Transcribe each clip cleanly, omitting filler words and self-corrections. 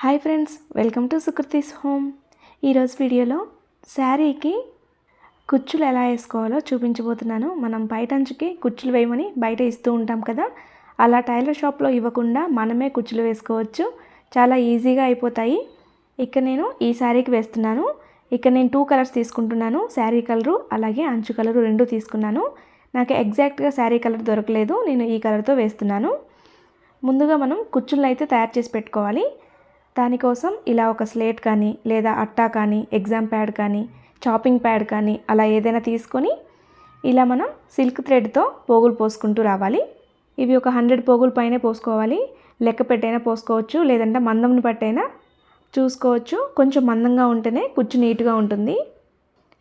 Hi friends, welcome to Sukriti's home. ఈరోజు వీడియోలో శారీకి కుచ్చులు ఎలా వేసుకోవాలో చూపించబోతున్నాను. మనం బయట అంచుకి కుచ్చులు వేయమని బయట ఇస్తూ ఉంటాం కదా, అలా టైలర్ షాప్లో ఇవ్వకుండా మనమే కుచ్చులు వేసుకోవచ్చు. చాలా ఈజీగా అయిపోతాయి. ఇక్కడ నేను ఈ శారీకి వేస్తున్నాను. ఇక్కడ నేను 2 కలర్స్ తీసుకుంటున్నాను. శారీ కలరు అలాగే అంచు కలరు 2 తీసుకున్నాను. నాకు ఎగ్జాక్ట్గా శారీ కలర్ దొరకలేదు, నేను ఈ కలర్తో వేస్తున్నాను. ముందుగా మనం కుచ్చులను అయితే తయారు చేసి పెట్టుకోవాలి. దానికోసం ఇలా ఒక స్లేట్ కానీ లేదా అట్టా కానీ ఎగ్జామ్ ప్యాడ్ కానీ చాపింగ్ ప్యాడ్ కానీ అలా ఏదైనా తీసుకొని ఇలా మనం సిల్క్ థ్రెడ్తో పోగులు పోసుకుంటూ రావాలి. ఇవి ఒక 100 పోగుల పైనే పోసుకోవాలి. లెక్క పెట్టైనా పోసుకోవచ్చు, లేదంటే మందంని పట్టైనా చూసుకోవచ్చు. కొంచెం మందంగా ఉంటేనే కుచ్చు నీట్గా ఉంటుంది.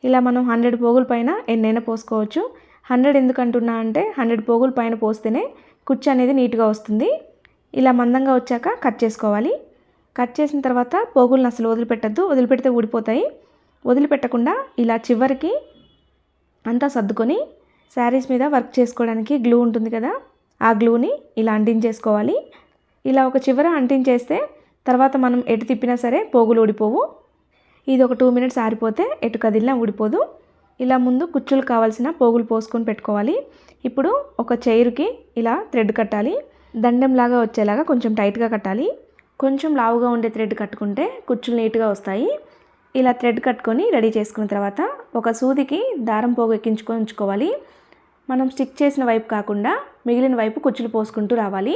ఇలా మనం 100 పోగుల పైన ఎన్నైనా పోసుకోవచ్చు. 100 ఎందుకు అంటున్నా అంటే 100 పోగుల పైన పోస్తేనే కుచ్చు అనేది నీట్గా వస్తుంది. ఇలా మందంగా వచ్చాక కట్ చేసుకోవాలి. కట్ చేసిన తర్వాత పోగులను అసలు వదిలిపెట్టద్దు, వదిలిపెడితే ఊడిపోతాయి. వదిలిపెట్టకుండా ఇలా చివరికి అంతా సర్దుకొని శారీస్ మీద వర్క్ చేసుకోవడానికి గ్లూ ఉంటుంది కదా, ఆ గ్లూని ఇలా అంటించేసుకోవాలి. ఇలా ఒక చివర అంటించేస్తే తర్వాత మనం ఎటు తిప్పినా సరే పోగులు ఊడిపోవు. ఇది ఒక 2 మినిట్స్ ఆరిపోతే ఎటు కదిలినా ఊడిపోదు. ఇలా ముందు కుచ్చులు కావాల్సిన పోగులు పోసుకొని పెట్టుకోవాలి. ఇప్పుడు ఒక చైరుకి ఇలా థ్రెడ్ కట్టాలి. దండంలాగా వచ్చేలాగా కొంచెం టైట్గా కట్టాలి. కొంచెం లావుగా ఉండే థ్రెడ్ కట్టుకుంటే కుచ్చులు నీట్గా వస్తాయి. ఇలా థ్రెడ్ కట్టుకొని రెడీ చేసుకున్న తర్వాత ఒక సూదికి దారం పోగు ఎక్కించుకొని ఉంచుకోవాలి. మనం స్టిక్ చేసిన వైపు కాకుండా మిగిలిన వైపు కుచ్చులు పోసుకుంటూ రావాలి.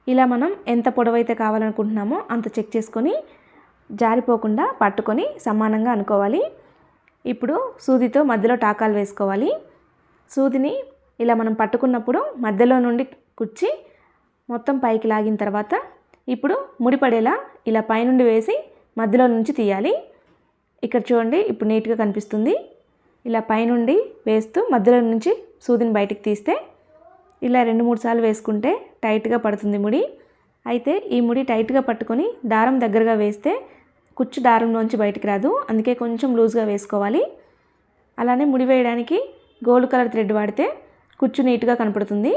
ఇలా మనం ఎంత పొడవైతే కావాలనుకుంటున్నామో అంత చెక్ చేసుకొని జారిపోకుండా పట్టుకొని సమానంగా అనుకోవాలి. ఇప్పుడు సూదితో మధ్యలో టాకాలు వేసుకోవాలి. సూదిని ఇలా మనం పట్టుకున్నప్పుడు మధ్యలో నుండి కుచ్చి మొత్తం పైకి లాగిన తర్వాత ఇప్పుడు ముడిపడేలా ఇలా పైనుండి వేసి మధ్యలో నుంచి తీయాలి. ఇక్కడ చూడండి, ఇప్పుడు నీట్గా కనిపిస్తుంది. ఇలా పైనుండి వేస్తూ మధ్యలో నుంచి సూదిని బయటికి తీస్తే ఇలా 2-3 సార్లు వేసుకుంటే టైట్గా పడుతుంది ముడి. అయితే ఈ ముడి టైట్గా పట్టుకొని దారం దగ్గరగా వేస్తే కుచ్చు దారంలోంచి బయటికి రాదు, అందుకే కొంచెం లూజ్గా వేసుకోవాలి. అలానే ముడి వేయడానికి గోల్డ్ కలర్ థ్రెడ్ వాడితే కుచ్చు నీట్గా కనపడుతుంది.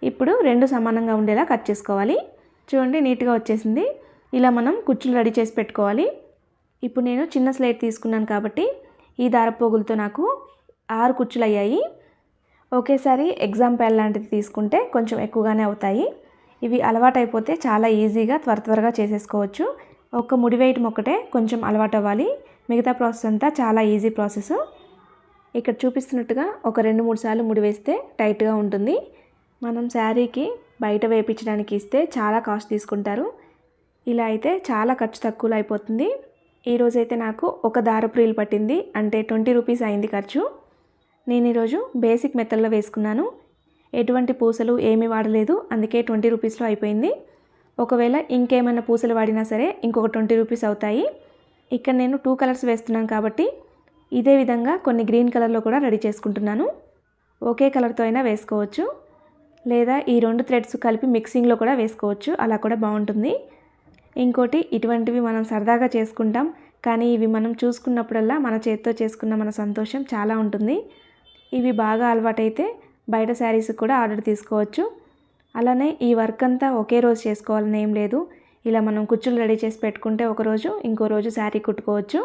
ఇప్పుడు 2 సమానంగా ఉండేలా కట్ చేసుకోవాలి. చూడండి, నీట్గా వచ్చేసింది. ఇలా మనం కుచ్చులు రెడీ చేసి పెట్టుకోవాలి. ఇప్పుడు నేను చిన్న స్లేట్ తీసుకున్నాను కాబట్టి ఈ దారపోగులతో నాకు 6 కుచ్చులు అయ్యాయి. ఒకేసారి ఎగ్జామ్ ప్యాడ్ లాంటిది తీసుకుంటే కొంచెం ఎక్కువగానే అవుతాయి. ఇవి అలవాటు అయిపోతే చాలా ఈజీగా త్వరగా చేసేసుకోవచ్చు. ఒక్క ముడి వేయటం ఒక్కటే కొంచెం అలవాటు అవ్వాలి, మిగతా ప్రాసెస్ అంతా చాలా ఈజీ ప్రాసెస్. ఇక్కడ చూపిస్తున్నట్టుగా ఒక 2-3 సార్లు ముడి వేస్తే టైట్గా ఉంటుంది. మనం శారీకి బయట వేయించడానికి ఇస్తే చాలా కాస్ట్ తీసుకుంటారు. ఇలా అయితే చాలా ఖర్చు తక్కువలో అయిపోతుంది. ఈరోజైతే నాకు ఒక దారపు రీల్ పట్టింది, అంటే 20 రూపీస్ అయింది ఖర్చు. నేను ఈరోజు బేసిక్ మెథడ్లో వేసుకున్నాను. ఎటువంటి పూసలు ఏమీ వాడలేదు, అందుకే 20 రూపీస్లో అయిపోయింది. ఒకవేళ ఇంకేమైనా పూసలు వాడినా సరే ఇంకొక 20 రూపీస్ అవుతాయి. ఇక్కడ నేను 2 కలర్స్ వేస్తున్నాను కాబట్టి ఇదే విధంగా కొన్ని గ్రీన్ కలర్లో కూడా రెడీ చేసుకుంటున్నాను. ఒకే కలర్తో అయినా వేసుకోవచ్చు, లేదా ఈ 2 థ్రెడ్స్ కలిపి మిక్సింగ్లో కూడా వేసుకోవచ్చు, అలా కూడా బాగుంటుంది. ఇంకోటి, ఇటువంటివి మనం సరదాగా చేసుకుంటాం, కానీ ఇవి మనం చూసుకున్నప్పుడల్లా మన చేతితో చేసుకున్న మన సంతోషం చాలా ఉంటుంది. ఇవి బాగా అలవాటైతే బయట శారీస్కి కూడా ఆర్డర్ తీసుకోవచ్చు. అలానే ఈ వర్క్ అంతా ఒకే రోజు చేసుకోవాలని ఏం లేదు. ఇలా మనం కుచ్చులు రెడీ చేసి పెట్టుకుంటే ఒకరోజు, ఇంకో రోజు శారీ కుట్టుకోవచ్చు.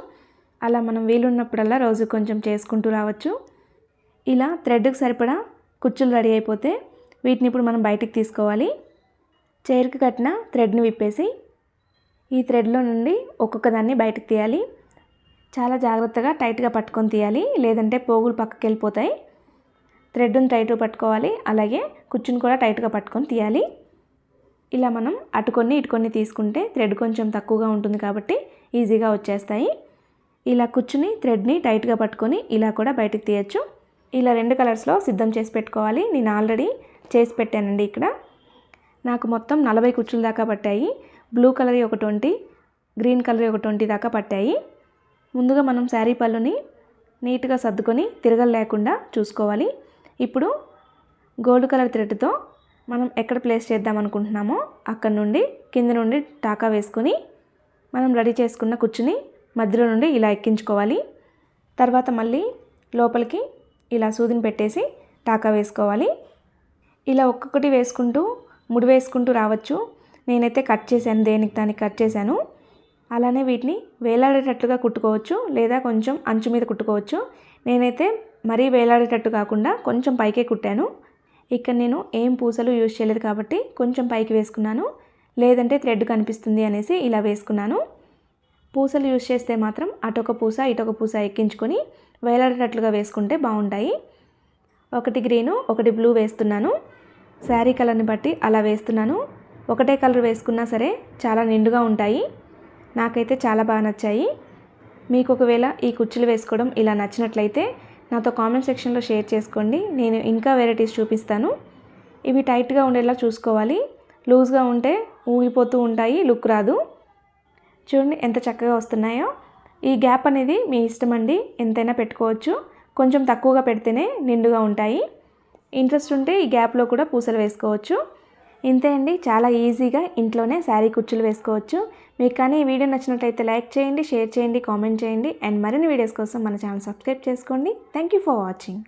అలా మనం వీలున్నప్పుడల్లా రోజు కొంచెం చేసుకుంటూ రావచ్చు. ఇలా థ్రెడ్కి సరిపడా కుచ్చులు రెడీ అయిపోతే వీటిని ఇప్పుడు మనం బయటికి తీసుకోవాలి. చైర్కి కట్టిన థ్రెడ్ని విప్పేసి ఈ థ్రెడ్లో నుండి ఒక్కొక్క దాన్ని బయటకు తీయాలి. చాలా జాగ్రత్తగా టైట్గా పట్టుకొని తీయాలి, లేదంటే పోగులు పక్కకి వెళ్ళిపోతాయి. థ్రెడ్ని టైట్గా పట్టుకోవాలి, అలాగే కుచ్చుని కూడా టైట్గా పట్టుకొని తీయాలి. ఇలా మనం అటుకొని ఇటుకొని తీసుకుంటే థ్రెడ్ కొంచెం తక్కువగా ఉంటుంది కాబట్టి ఈజీగా వచ్చేస్తాయి. ఇలా కుచ్చుని థ్రెడ్ని టైట్గా పట్టుకొని ఇలా కూడా బయటకు తీయచ్చు. ఇలా 2 కలర్స్లో సిద్ధం చేసి పెట్టుకోవాలి. నేను ఆల్రెడీ చేసి పెట్టానండి. ఇక్కడ నాకు మొత్తం 40 కుచ్చుల దాకా పట్టాయి. బ్లూ కలర్ ఒక 20, గ్రీన్ కలర్ ఒక 20 దాకా పట్టాయి. ముందుగా మనం శారీ పళ్ళుని నీట్గా సర్దుకొని తిరగలు లేకుండా చూసుకోవాలి. ఇప్పుడు గోల్డ్ కలర్ థ్రెడ్తో మనం ఎక్కడ ప్లేస్ చేద్దాం అనుకుంటున్నామో అక్కడ నుండి కింద నుండి టాకా వేసుకొని మనం రెడీ చేసుకున్న కుచ్చుని మధ్యలో నుండి ఇలా ఎక్కించుకోవాలి. తర్వాత మళ్ళీ లోపలికి ఇలా సూదిని పెట్టేసి టాకా వేసుకోవాలి. ఇలా ఒక్కొక్కటి వేసుకుంటూ ముడి వేసుకుంటూ రావచ్చు. నేనైతే కట్ చేశాను, దేనికి దానికి కట్ చేశాను. అలానే వీటిని వేలాడేటట్లుగా కుట్టుకోవచ్చు, లేదా కొంచెం అంచు మీద కుట్టుకోవచ్చు. నేనైతే మరీ వేలాడేటట్టు కాకుండా కొంచెం పైకే కుట్టాను. ఇక్కడ నేను ఏం పూసలు యూజ్ చేయలేదు కాబట్టి కొంచెం పైకి వేసుకున్నాను, లేదంటే థ్రెడ్ కనిపిస్తుంది అనేసి ఇలా వేసుకున్నాను. పూసలు యూజ్ చేస్తే మాత్రం అటొక పూస ఇటొక పూస ఎక్కించుకొని వేలాడేటట్లుగా వేసుకుంటే బాగుంటాయి. ఒకటి గ్రీను ఒకటి బ్లూ వేస్తున్నాను. శారీ కలర్ని బట్టి అలా వేస్తున్నాను. ఒకటే కలర్ వేసుకున్నా సరే చాలా నిండుగా ఉంటాయి. నాకైతే చాలా బాగా నచ్చాయి. మీకు ఒకవేళ ఈ కుచ్చులు వేసుకోవడం ఇలా నచ్చినట్లయితే నాతో కామెంట్ సెక్షన్లో షేర్ చేసుకోండి. నేను ఇంకా వెరైటీస్ చూపిస్తాను. ఇవి టైట్గా ఉండేలా చూసుకోవాలి. లూజ్గా ఉంటే ఊగిపోతూ ఉంటాయి, లుక్ రాదు. చూడండి ఎంత చక్కగా వస్తున్నాయో. ఈ గ్యాప్ అనేది మీ ఇష్టం అండి, ఎంతైనా పెట్టుకోవచ్చు. కొంచెం తక్కువగా పెడితేనే నిండుగా ఉంటాయి. ఇంట్రెస్ట్ ఉంటే ఈ గ్యాప్లో కూడా పూసలు వేసుకోవచ్చు. ఇంతే అండి, చాలా ఈజీగా ఇంట్లోనే శారీ కుచ్చులు వేసుకోవచ్చు. మీకు కానీ ఈ వీడియో నచ్చినట్లయితే లైక్ చేయండి, షేర్ చేయండి, కామెంట్ చేయండి. అండ్ మరిన్ని వీడియోస్ కోసం మన ఛానల్ సబ్స్క్రైబ్ చేసుకోండి. Thank you for watching.